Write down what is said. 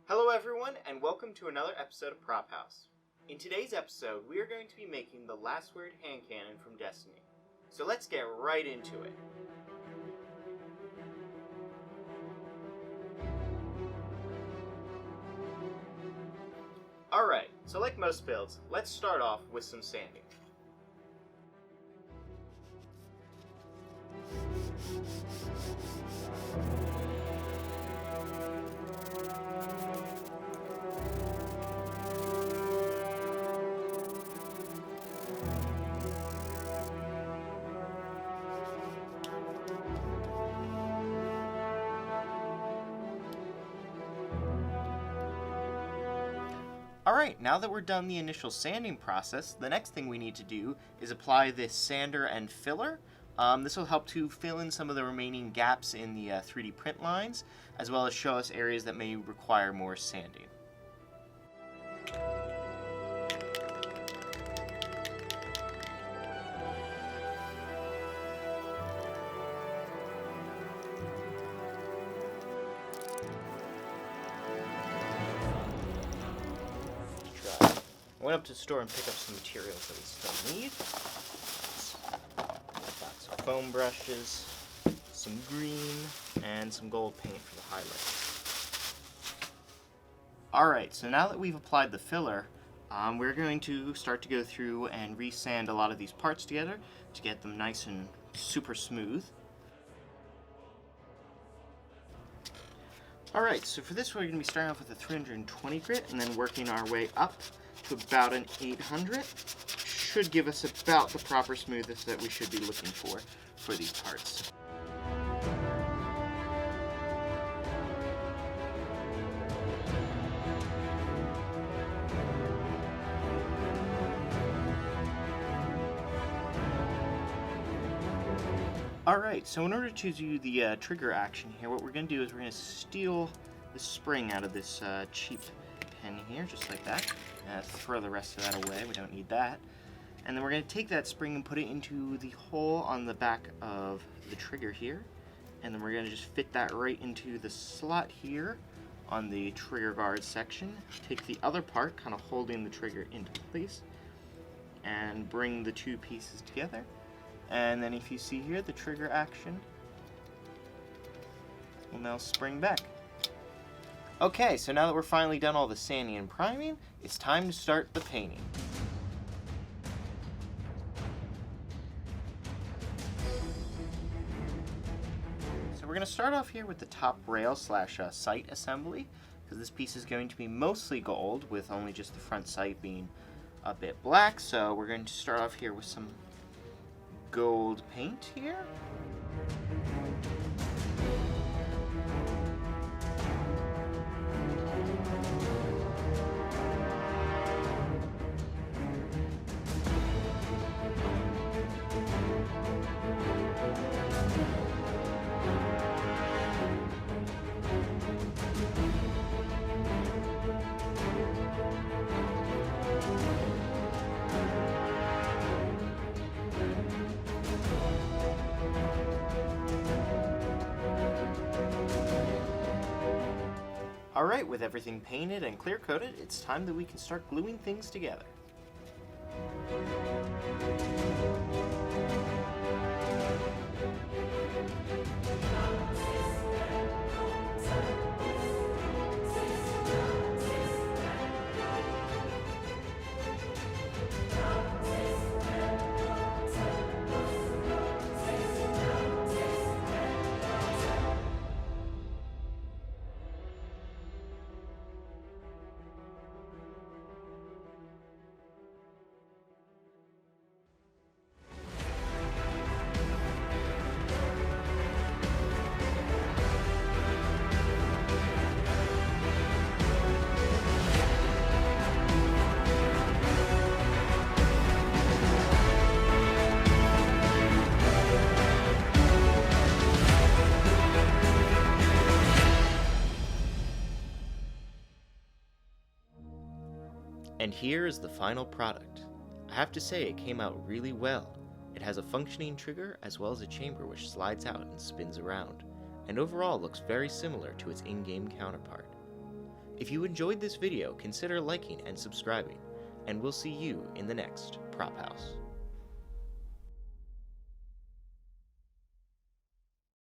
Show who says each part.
Speaker 1: Hello everyone, and welcome to another episode of Prop House. In today's episode, we are going to be making the last word hand cannon from Destiny. So let's get right into it. Alright, so like most builds, let's start off with some sanding. Alright, now that we're done the initial sanding process, the next thing we need to do is apply this sander and filler. This will help to fill in some of the remaining gaps in the 3D print lines, as well as show us areas that may require more sanding. I went up to the store and picked up some materials that we still need. Got some foam brushes, some green, and some gold paint for the highlights. Alright, so now that we've applied the filler, we're going to start to go through and resand a lot of these parts together to get them nice and super smooth. Alright, so for this we're going to be starting off with a 320 grit and then working our way up to about an 800. Should give us about the proper smoothness that we should be looking for these parts. Alright, so in order to do the trigger action here, what we're going to do is we're going to steal the spring out of this cheap pen here, just like that. Throw the rest of that away, we don't need that. And then we're going to take that spring and put it into the hole on the back of the trigger here. And then we're going to just fit that right into the slot here on the trigger guard section. Take the other part, kind of holding the trigger into place, and bring the two pieces together. And then if you see here, the trigger action will now spring back. Okay, so now that we're finally done all the sanding and priming, it's time to start the painting. So we're going to start off here with the top rail slash sight assembly, because this piece is going to be mostly gold, with only just the front sight being a bit black. So we're going to start off here with some gold paint here. Alright, with everything painted and clear coated, it's time that we can start gluing things together. And here is the final product. I have to say it came out really well. It has a functioning trigger as well as a chamber which slides out and spins around, and overall looks very similar to its in-game counterpart.
Speaker 2: If you enjoyed this video, consider liking and subscribing, and we'll see you in the next Prop House.